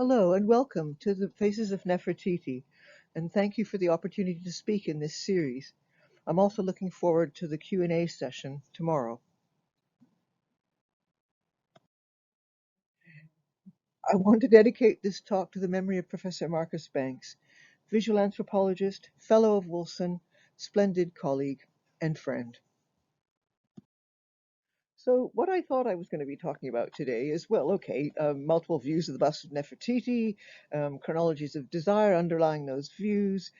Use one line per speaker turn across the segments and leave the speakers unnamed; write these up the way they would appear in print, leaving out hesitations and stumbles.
Hello and welcome to the Faces of Nefertiti, and thank you for the opportunity to speak in this series. I'm also looking forward to the Q&A session tomorrow. I want to dedicate this talk to the memory of Professor Marcus Banks, visual anthropologist, fellow of Wilson, splendid colleague, and friend. So what I thought I was going to be talking about today is, well, okay, multiple views of the bust of Nefertiti, chronologies of desire underlying those views,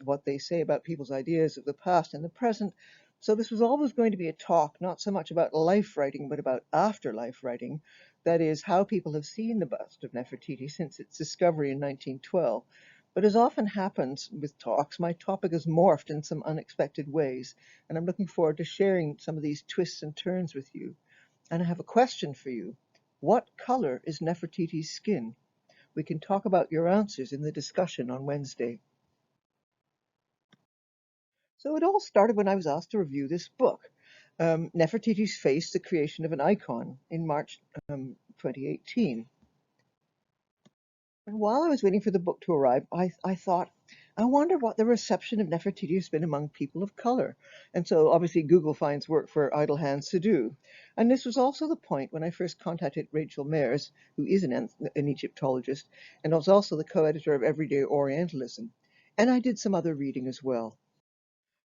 what they say about people's ideas of the past and the present. So this was always going to be a talk, not so much about life writing, but about afterlife writing. That is, how people have seen the bust of Nefertiti since its discovery in 1912. But as often happens with talks, my topic has morphed in some unexpected ways, and I'm looking forward to sharing some of these twists and turns with you. And I have a question for you. What color is Nefertiti's skin? We can talk about your answers in the discussion on Wednesday. So it all started when I was asked to review this book, Nefertiti's Face, The Creation of an Icon, in March 2018. And while I was waiting for the book to arrive, I thought, I wonder what the reception of Nefertiti has been among people of color. And so obviously Google finds work for idle hands to do. And this was also the point when I first contacted Rachel Mayers, who is an Egyptologist, and was also the co-editor of Everyday Orientalism. And I did some other reading as well.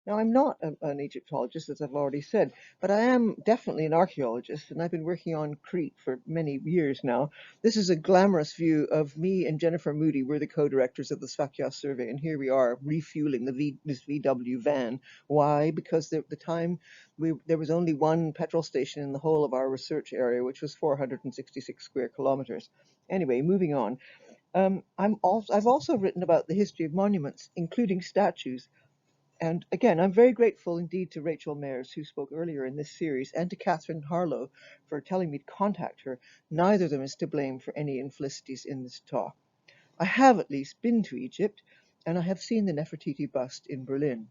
Now, I'm not an Egyptologist, as I've already said, but I am definitely an archaeologist, and I've been working on Crete for many years now. This is a glamorous view of me and Jennifer Moody. We're the co-directors of the Sphakia Survey, and here we are refueling this VW van. Why? Because at the time, there was only one petrol station in the whole of our research area, which was 466 square kilometers. Anyway, moving on. I've also written about the history of monuments, including statues. And again, I'm very grateful indeed to Rachel Mayers, who spoke earlier in this series, and to Catherine Harlow for telling me to contact her. Neither of them is to blame for any infelicities in this talk. I have at least been to Egypt, and I have seen the Nefertiti bust in Berlin.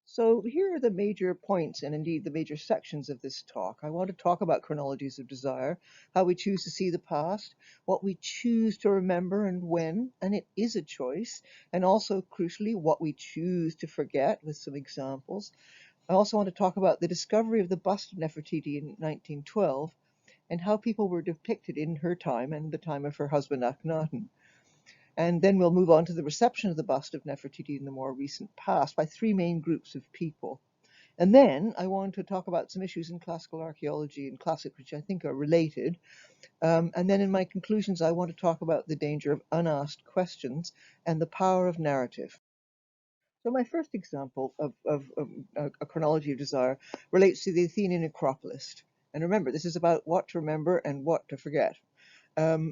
So here are the major points and indeed the major sections of this talk. I want to talk about chronologies of desire, how we choose to see the past, what we choose to remember and when, and it is a choice, and also crucially what we choose to forget with some examples. I also want to talk about the discovery of the bust of Nefertiti in 1912 and how people were depicted in her time and the time of her husband Akhenaten. And then we'll move on to the reception of the bust of Nefertiti in the more recent past by three main groups of people. And then I want to talk about some issues in classical archaeology and classic, which I think are related. And then in my conclusions, I want to talk about the danger of unasked questions and the power of narrative. So my first example of a chronology of desire relates to the Athenian Acropolis. And remember, this is about what to remember and what to forget.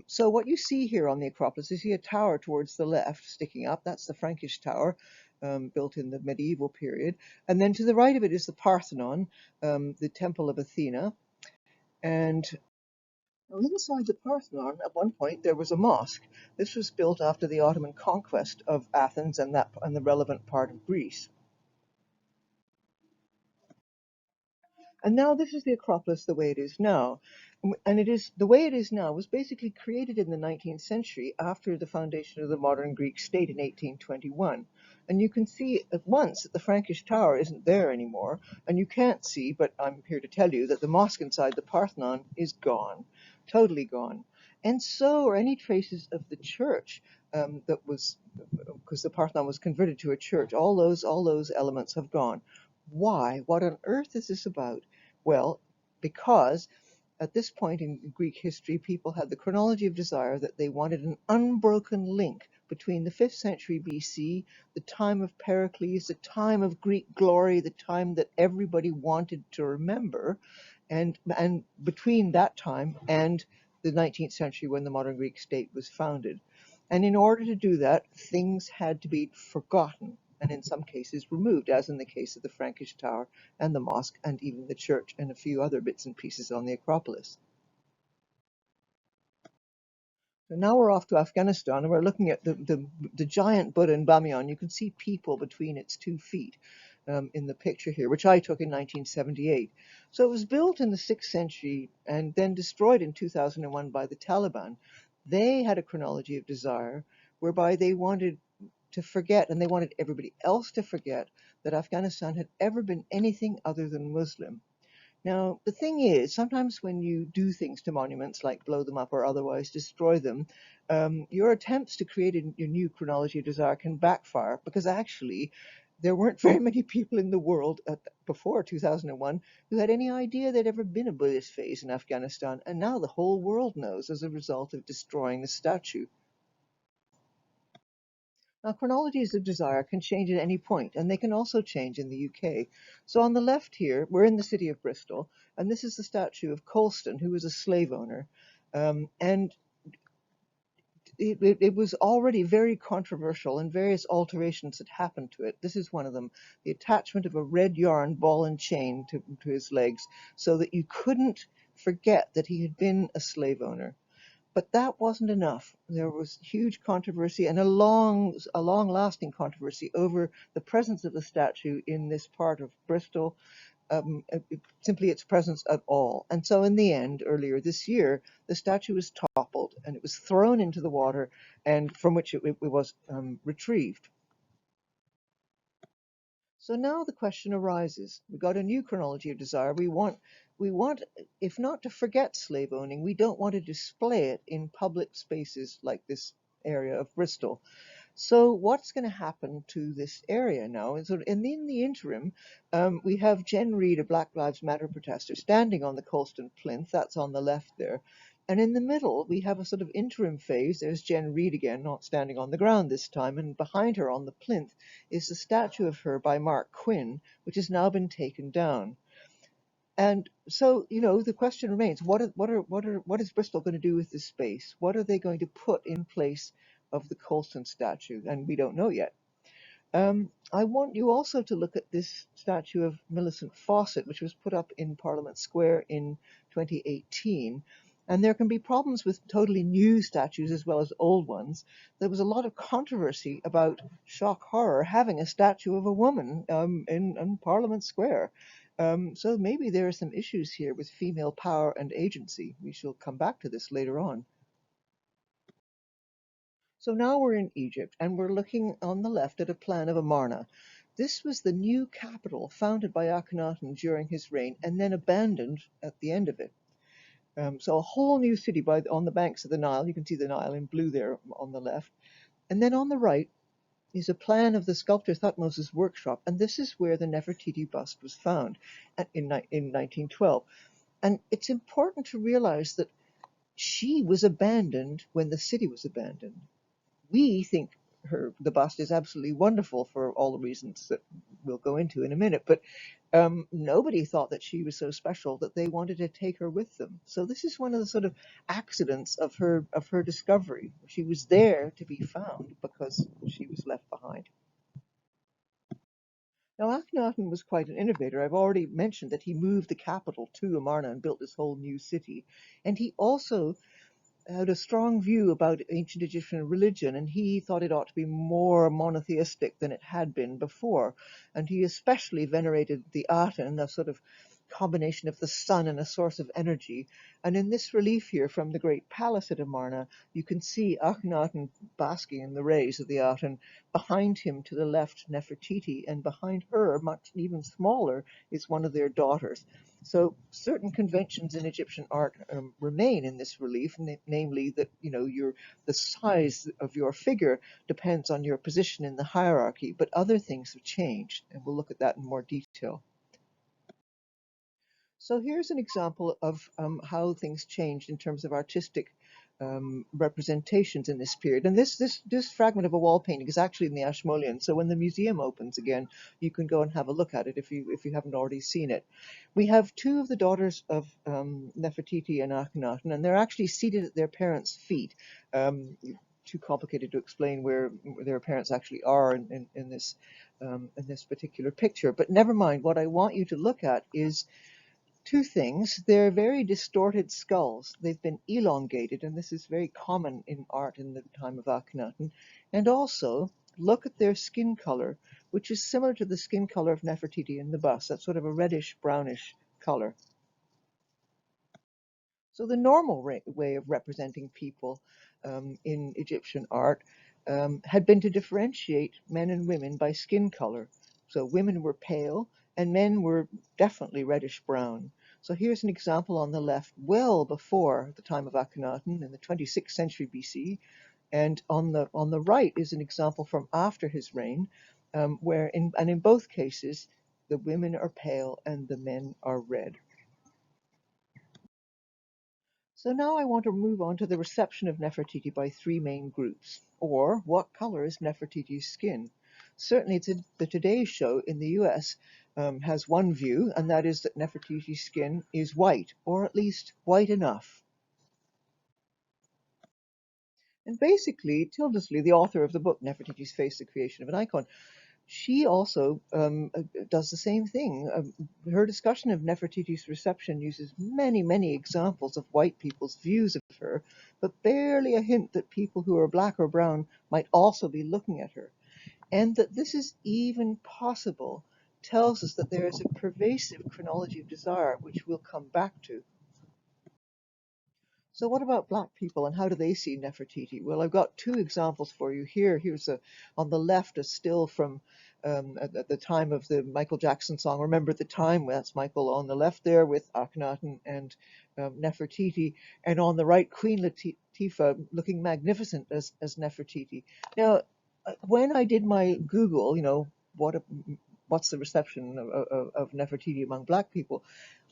So what you see here on the Acropolis, you see a tower towards the left sticking up. That's the Frankish tower, built in the medieval period. And then to the right of it is the Parthenon, the Temple of Athena. And inside the Parthenon, at one point, there was a mosque. This was built after the Ottoman conquest of Athens and the relevant part of Greece. And now this is the Acropolis the way it is now. And it is the way it is now was basically created in the 19th century after the foundation of the modern Greek state in 1821. And you can see at once that the Frankish tower isn't there anymore. And you can't see, but I'm here to tell you that the mosque inside the Parthenon is gone, totally gone. And so are any traces of the church that was, because the Parthenon was converted to a church. All those elements have gone. Why? What on earth is this about? Well, because at this point in Greek history, people had the chronology of desire that they wanted an unbroken link between the 5th century BC, the time of Pericles, the time of Greek glory, the time that everybody wanted to remember, and between that time and the 19th century when the modern Greek state was founded. And in order to do that, things had to be forgotten and in some cases removed, as in the case of the Frankish Tower and the mosque and even the church and a few other bits and pieces on the Acropolis. So now we're off to Afghanistan and we're looking at the giant Buddha in Bamiyan. You can see people between its 2 feet. in the picture here, which I took in 1978. So it was built in the 6th century and then destroyed in 2001 by the Taliban. They had a chronology of desire whereby they wanted to forget, and they wanted everybody else to forget, that Afghanistan had ever been anything other than Muslim. Now, the thing is, sometimes when you do things to monuments, like blow them up or otherwise destroy them, your attempts to create a new chronology of desire can backfire, because actually there weren't very many people in the world before 2001 who had any idea there'd ever been a Buddhist phase in Afghanistan, and now the whole world knows as a result of destroying the statue. Now, chronologies of desire can change at any point, and they can also change in the UK. So on the left here, we're in the city of Bristol, and this is the statue of Colston, who was a slave owner. And it was already very controversial, and various alterations had happened to it. This is one of them, the attachment of a red yarn ball and chain to his legs, so that you couldn't forget that he had been a slave owner. But that wasn't enough. There was huge controversy, and a long-lasting controversy over the presence of the statue in this part of Bristol, simply its presence at all. And so in the end, earlier this year, the statue was toppled, and it was thrown into the water, and from which it was retrieved. So now the question arises. We've got a new chronology of desire. We want, if not to forget slave owning, we don't want to display it in public spaces like this area of Bristol. So what's going to happen to this area now? And so in the interim, we have Jen Reid, a Black Lives Matter protester, standing on the Colston plinth. That's on the left there. And in the middle, we have a sort of interim phase. There's Jen Reid again, not standing on the ground this time. And behind her on the plinth is the statue of her by Mark Quinn, which has now been taken down. And so, the question remains, what is Bristol going to do with this space? What are they going to put in place of the Colston statue? And we don't know yet. I want you also to look at this statue of Millicent Fawcett, which was put up in Parliament Square in 2018. And there can be problems with totally new statues as well as old ones. There was a lot of controversy about, shock horror, having a statue of a woman in Parliament Square. So maybe there are some issues here with female power and agency. We shall come back to this later on. So now we're in Egypt, and we're looking on the left at a plan of Amarna. This was the new capital founded by Akhenaten during his reign and then abandoned at the end of it. So a whole new city on the banks of the Nile. You can see the Nile in blue there on the left. And then on the right is a plan of the sculptor Thutmose's workshop, and this is where the Nefertiti bust was found in 1912. And it's important to realize that she was abandoned when the city was abandoned. We think the bust is absolutely wonderful for all the reasons that we'll go into in a minute, but nobody thought that she was so special that they wanted to take her with them. So this is one of the sort of accidents of her discovery. She was there to be found because she was left behind. Now, Akhenaten was quite an innovator. I've already mentioned that he moved the capital to Amarna and built this whole new city. And he also had a strong view about ancient Egyptian religion, and he thought it ought to be more monotheistic than it had been before. And he especially venerated the Aten, a sort of combination of the sun and a source of energy. And in this relief here from the Great Palace at Amarna, you can see Akhenaten basking in the rays of the Aten. Behind him to the left, Nefertiti, and behind her, much even smaller, is one of their daughters. So certain conventions in Egyptian art remain in this relief, namely that the size of your figure depends on your position in the hierarchy, but other things have changed, and we'll look at that in more detail. So here's an example of how things changed in terms of artistic representations in this period. And this fragment of a wall painting is actually in the Ashmolean. So when the museum opens again, you can go and have a look at it if you haven't already seen it. We have two of the daughters of Nefertiti and Akhenaten, and they're actually seated at their parents' feet. Too complicated to explain where their parents actually are in this particular picture. But never mind. What I want you to look at is two things. They're very distorted skulls. They've been elongated, and this is very common in art in the time of Akhenaten. And also, look at their skin color, which is similar to the skin color of Nefertiti in the bust. That's sort of a reddish brownish color. So the normal way of representing people in Egyptian art had been to differentiate men and women by skin color. So women were pale and men were definitely reddish brown. So here's an example on the left, well before the time of Akhenaten in the 26th century BC, and on the right is an example from after his reign, where in both cases the women are pale and the men are red. So now I want to move on to the reception of Nefertiti by three main groups, or what color is Nefertiti's skin? Certainly the Today Show in the US has one view, and that is that Nefertiti's skin is white, or at least white enough. And basically, Tildesley, the author of the book Nefertiti's Face, The Creation of an Icon, she also does the same thing. Her discussion of Nefertiti's reception uses many, many examples of white people's views of her, but barely a hint that people who are black or brown might also be looking at her. And that this is even possible tells us that there is a pervasive chronology of desire, which we'll come back to. So what about black people and how do they see Nefertiti? Well, I've got two examples for you here. Here's on the left a still from at the time of the Michael Jackson song, Remember the Time. That's Michael on the left there with Akhenaten and Nefertiti. And on the right, Queen Latifah looking magnificent as Nefertiti. Now, when I did my Google, what's the reception of Nefertiti among black people,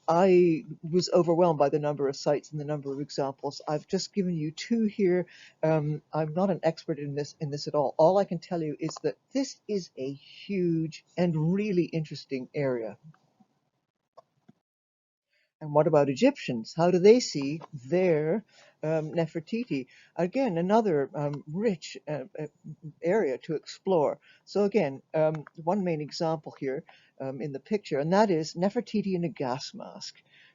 I was overwhelmed by the number of sites and the number of examples. I've just given you two here. I'm not an expert in this at all. All I can tell you is that this is a huge and really interesting area. And what about Egyptians? How do they see their Nefertiti? Again, another rich area to explore. So again, one main example here in the picture, and that is Nefertiti in a gas mask.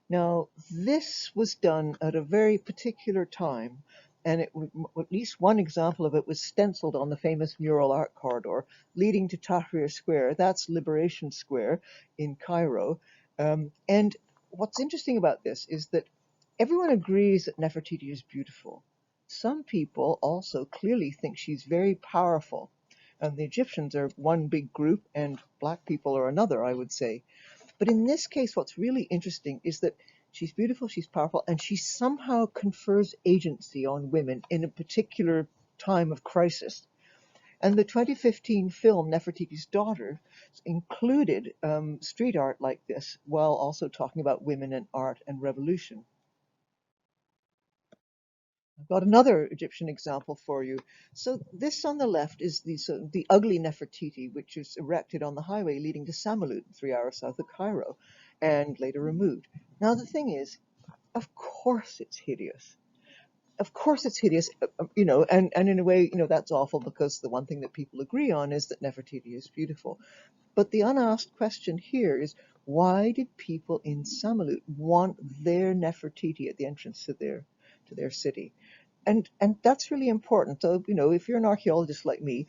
Now, this was done at a very particular time, and at least one example of it was stenciled on the famous mural art corridor leading to Tahrir Square. That's Liberation Square in Cairo. And what's interesting about this is that everyone agrees that Nefertiti is beautiful. Some people also clearly think she's very powerful. And the Egyptians are one big group and black people are another, I would say. But in this case, what's really interesting is that she's beautiful, she's powerful, and she somehow confers agency on women in a particular time of crisis. And the 2015 film Nefertiti's Daughter included street art like this while also talking about women and art and revolution. I've got another Egyptian example for you. So this on the left is the ugly Nefertiti, which is erected on the highway leading to Samolut, 3 hours south of Cairo, and later removed. Now the thing is, of course it's hideous. Of course it's hideous, and in a way, that's awful because the one thing that people agree on is that Nefertiti is beautiful. But the unasked question here is, why did people in Samolut want their Nefertiti at the entrance to their city? And that's really important. So, if you're an archaeologist like me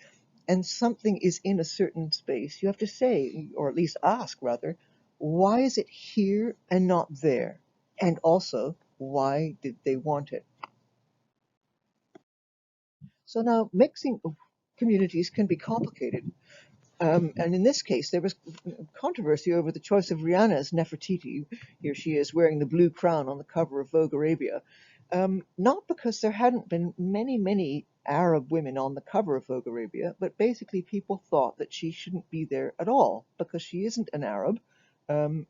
and something is in a certain space, you have to say, or at least ask rather, why is it here and not there? And also, why did they want it? So now mixing communities can be complicated. And in this case, there was controversy over the choice of Rihanna as Nefertiti. Here she is wearing the blue crown on the cover of Vogue Arabia. Not because there hadn't been many, many Arab women on the cover of Vogue Arabia, but basically people thought that she shouldn't be there at all because she isn't an Arab. And,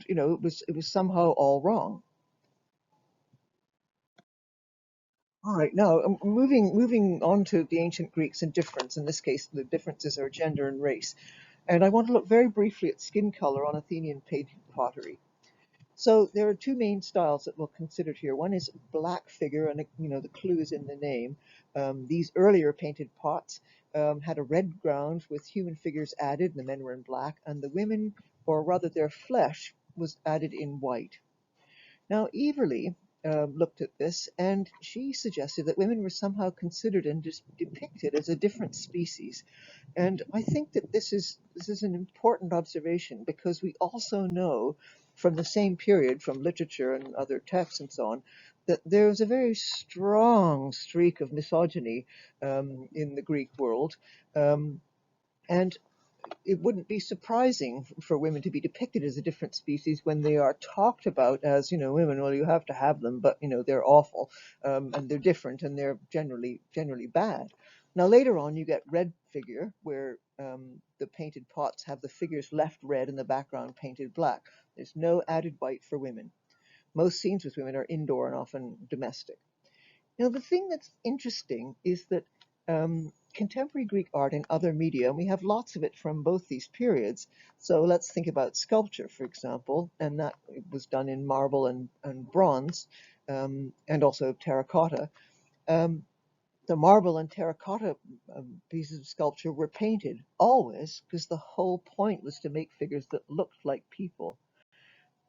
it was somehow all wrong. All right, now moving on to the ancient Greeks and difference. In this case, the differences are gender and race. And I want to look very briefly at skin color on Athenian painted pottery. So there are two main styles that we'll consider here. One is black figure, and the clue is in the name. These earlier painted pots had a red ground with human figures added, and the men were in black, and the women, or rather their flesh, was added in white. Now, Everley looked at this, and she suggested that women were somehow considered and just depicted as a different species. And I think that this is an important observation, because we also know from the same period, from literature and other texts and so on, that there was a very strong streak of misogyny in the Greek world. And it wouldn't be surprising for women to be depicted as a different species when they are talked about as, women. Well, you have to have them, but they're awful, and they're different, and they're generally bad. Now later on, you get red figure, where the painted pots have the figures left red and the background painted black. There's no added white for women. Most scenes with women are indoor and often domestic. Now, the thing that's interesting is that contemporary Greek art and other media, and we have lots of it from both these periods. So let's think about sculpture, for example, and that was done in marble and bronze, and also terracotta. Um, the marble and terracotta pieces of sculpture were painted always, because the whole point was to make figures that looked like people.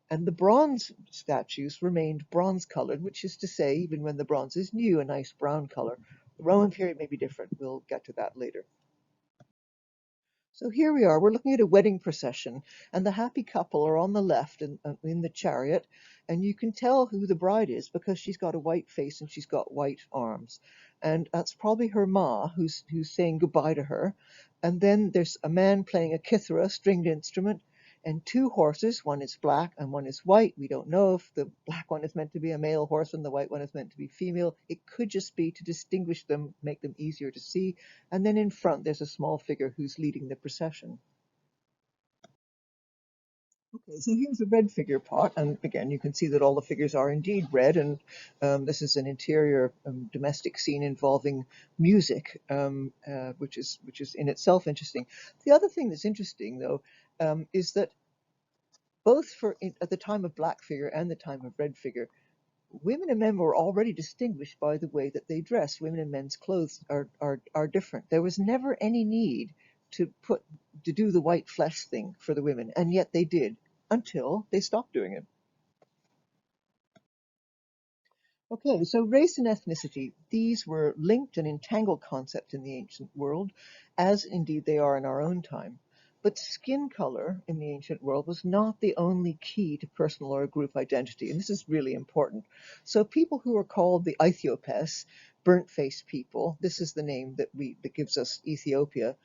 And the bronze statues remained bronze colored, which is to say, even when the bronze is new, a nice brown color. The Roman period may be different. We'll get to that later. So here we are, we're looking at a wedding procession, and the happy couple are on the left in the chariot, and you can tell who the bride is because she's got a white face and she's got white arms. And that's probably her ma who's saying goodbye to her. And then there's a man playing a kithara, stringed instrument, and two horses. One is black and one is white. We don't know if the black one is meant to be a male horse and the white one is meant to be female. It could just be to distinguish them, make them easier to see. And then in front, there's a small figure who's leading the procession. Okay, so here's a red figure pot, and again, you can see that all the figures are indeed red, and this is an interior domestic scene involving music, which is in itself interesting. The other thing that's interesting, though, is that both at the time of black figure and the time of red figure, women and men were already distinguished by the way that they dress. Women and men's clothes are different. There was never any need to do the white flesh thing for the women, and yet they did until they stopped doing it. Okay, so race and ethnicity, these were linked and entangled concepts in the ancient world, as indeed they are in our own time. But skin color in the ancient world was not the only key to personal or group identity, and this is really important. So people who are called the Aethiopes, burnt-faced people, this is the name that gives us Ethiopia.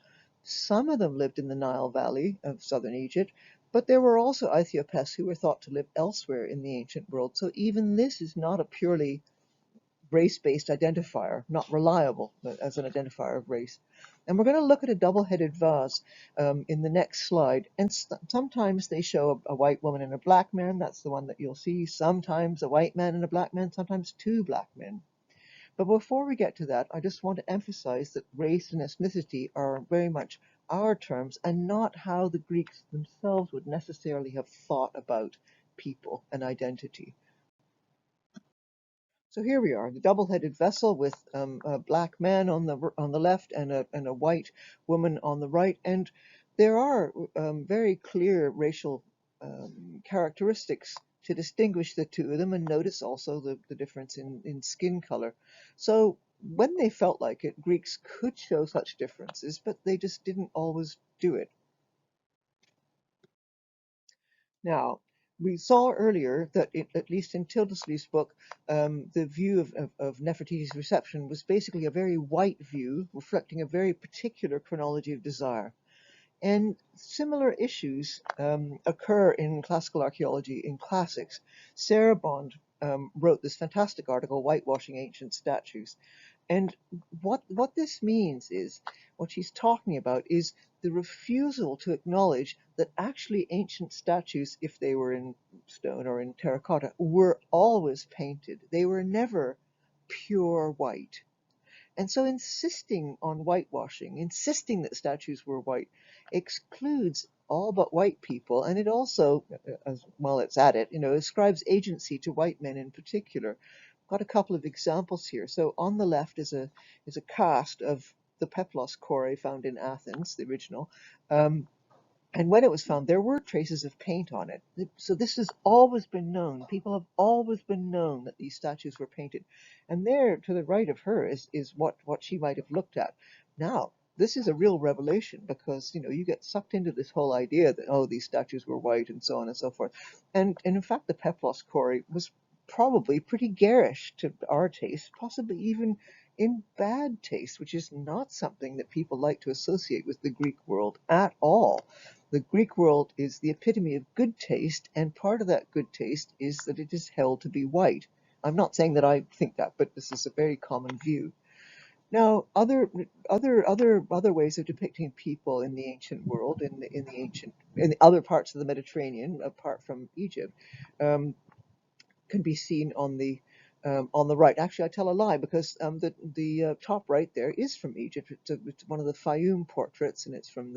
Some of them lived in the Nile Valley of southern Egypt, but there were also Aethiopes who were thought to live elsewhere in the ancient world. So even this is not a purely race-based identifier, not reliable as an identifier of race. And we're going to look at a double-headed vase in the next slide. And sometimes they show a white woman and a black man. That's the one that you'll see. Sometimes a white man and a black man, sometimes two black men. But before we get to that, I just want to emphasize that race and ethnicity are very much our terms and not how the Greeks themselves would necessarily have thought about people and identity. So here we are, the double-headed vessel with a black man on the left and a white woman on the right, and there are very clear racial characteristics to distinguish the two of them, and notice also the difference in skin color. So when they felt like it, Greeks could show such differences, but they just didn't always do it. Now, we saw earlier that, at least in Tildesley's book, the view of Nefertiti's reception was basically a very white view, reflecting a very particular chronology of desire. And similar issues occur in classical archaeology in classics. Sarah Bond wrote this fantastic article, Whitewashing Ancient Statues. And what this means is, what she's talking about is the refusal to acknowledge that actually ancient statues, if they were in stone or in terracotta, were always painted. They were never pure white. And so insisting on whitewashing, insisting that statues were white, excludes all but white people, and it also, as well it's at it, ascribes agency to white men in particular. Got a couple of examples here. So on the left is a cast of the Peplos core found in Athens, the original. And when it was found, there were traces of paint on it. So this has always been known. People have always been known that these statues were painted. And there, to the right of her, is what she might have looked at. Now, this is a real revelation because, you get sucked into this whole idea that, oh, these statues were white and so on and so forth. And in fact, the peplos quarry was probably pretty garish to our taste, possibly even in bad taste, which is not something that people like to associate with the Greek world at all. The Greek world is the epitome of good taste, and part of that good taste is that it is held to be white. I'm not saying that I think that, but this is a very common view. Now, other ways of depicting people in the ancient world, in the other parts of the Mediterranean, apart from Egypt, um, can be seen on the right. Actually, I tell a lie because the top right there is from Egypt. It's one of the Fayum portraits, and it's from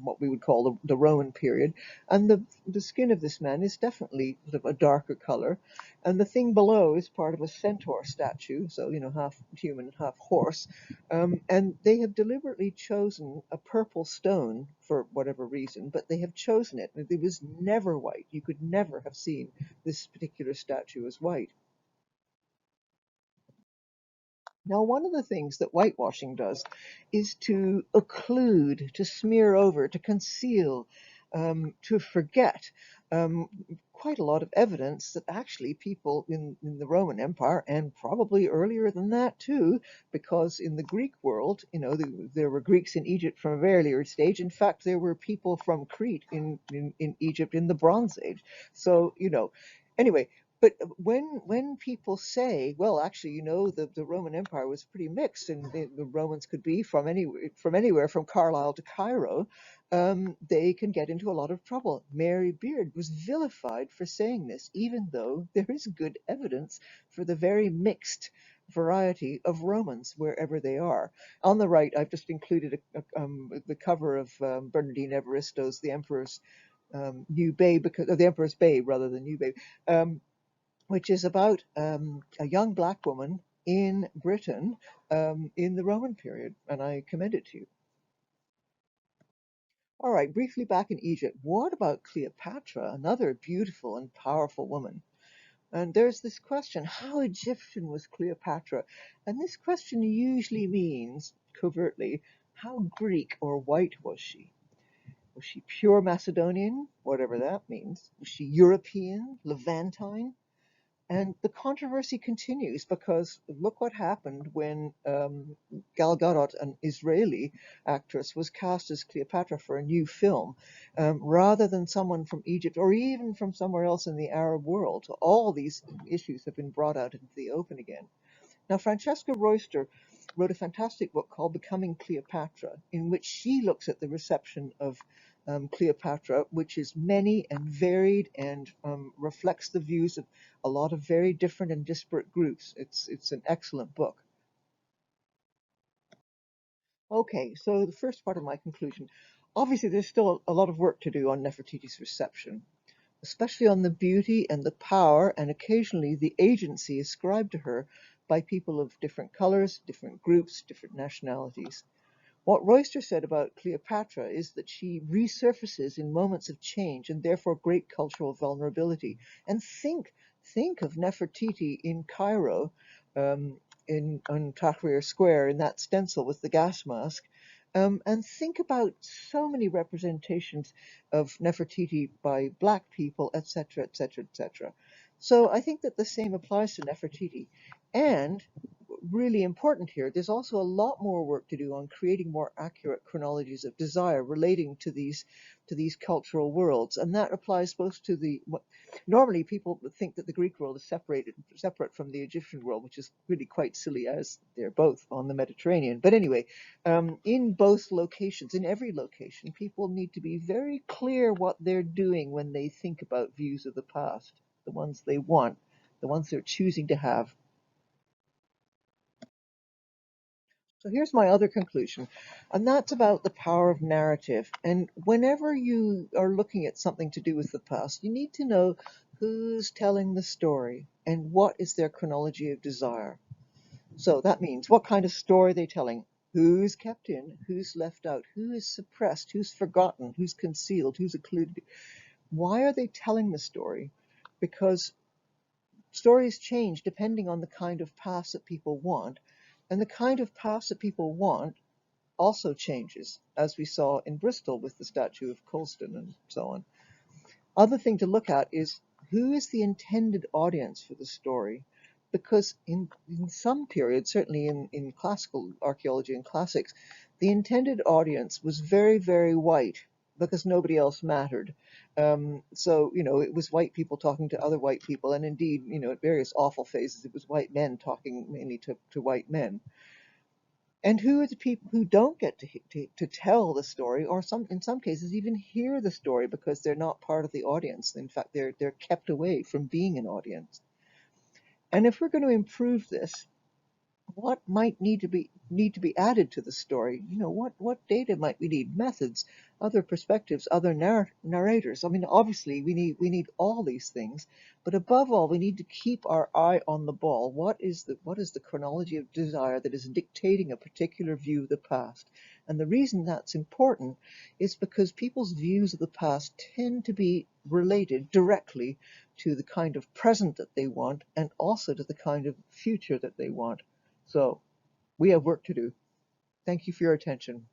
what we would call the Roman period. And the skin of this man is definitely sort of a darker color. And the thing below is part of a centaur statue, so half human, half horse. And they have deliberately chosen a purple stone for whatever reason, but they have chosen it. It was never white. You could never have seen this particular statue as white. Now, one of the things that whitewashing does is to occlude, to smear over, to conceal, to forget um, quite a lot of evidence that actually people in the Roman Empire, and probably earlier than that too, because in the Greek world, there were Greeks in Egypt from a very early stage. In fact, there were people from Crete in Egypt in the Bronze Age. So, anyway, but when people say, well, actually, the Roman Empire was pretty mixed, and the Romans could be from anywhere from Carlisle to Cairo, they can get into a lot of trouble. Mary Beard was vilified for saying this, even though there is good evidence for the very mixed variety of Romans wherever they are. On the right, I've just included the cover of Bernardine Evaristo's The Emperor's New Babe, the Emperor's Babe rather than New Babe. Which is about a young black woman in Britain in the Roman period, and I commend it to you. All right, briefly back in Egypt, what about Cleopatra, another beautiful and powerful woman? And there's this question, how Egyptian was Cleopatra? And this question usually means, covertly, how Greek or white was she? Was she pure Macedonian, whatever that means? Was she European, Levantine? And the controversy continues because look what happened when Gal Gadot, an Israeli actress, was cast as Cleopatra for a new film, rather than someone from Egypt or even from somewhere else in the Arab world. So all these issues have been brought out into the open again. Now, Francesca Royster wrote a fantastic book called Becoming Cleopatra, in which she looks at the reception of Cleopatra, which is many and varied and reflects the views of a lot of very different and disparate groups. It's an excellent book. Okay, so the first part of my conclusion. Obviously, there's still a lot of work to do on Nefertiti's reception, especially on the beauty and the power and occasionally the agency ascribed to her by people of different colors, different groups, different nationalities. What Royster said about Cleopatra is that she resurfaces in moments of change and therefore great cultural vulnerability. And think of Nefertiti in Cairo, on Tahrir Square in that stencil with the gas mask. And think about so many representations of Nefertiti by black people, etc., etc., etc. So I think that the same applies to Nefertiti. And really important here, there's also a lot more work to do on creating more accurate chronologies of desire relating to these cultural worlds, and that applies both to normally people would think that the Greek world is separate from the Egyptian world, which is really quite silly as they're both on the Mediterranean. But anyway, in both locations, in every location, people need to be very clear what they're doing when they think about views of the past, the ones they want, the ones they're choosing to have. So here's my other conclusion, and that's about the power of narrative. And whenever you are looking at something to do with the past, you need to know who's telling the story and what is their chronology of desire. So that means what kind of story they're telling. Who's kept in, who's left out, who is suppressed, who's forgotten, who's concealed, who's occluded. Why are they telling the story? Because stories change depending on the kind of past that people want, and the kind of past that people want also changes, as we saw in Bristol with the statue of Colston and so on. Other thing to look at is who is the intended audience for the story? Because in some periods, certainly in classical archaeology and classics, the intended audience was very, very white because nobody else mattered. So, it was white people talking to other white people, and indeed, at various awful phases, it was white men talking mainly to white men. And who are the people who don't get to tell the story, or in some cases even hear the story because they're not part of the audience? In fact, they're kept away from being an audience. And if we're going to improve this, what might need to be added to the story? What data might we need? Methods, other perspectives, other narrators. I mean, obviously we need all these things, but above all, we need to keep our eye on the ball. What is the chronology of desire that is dictating a particular view of the past? And the reason that's important is because people's views of the past tend to be related directly to the kind of present that they want, and also to the kind of future that they want. So we have work to do. Thank you for your attention.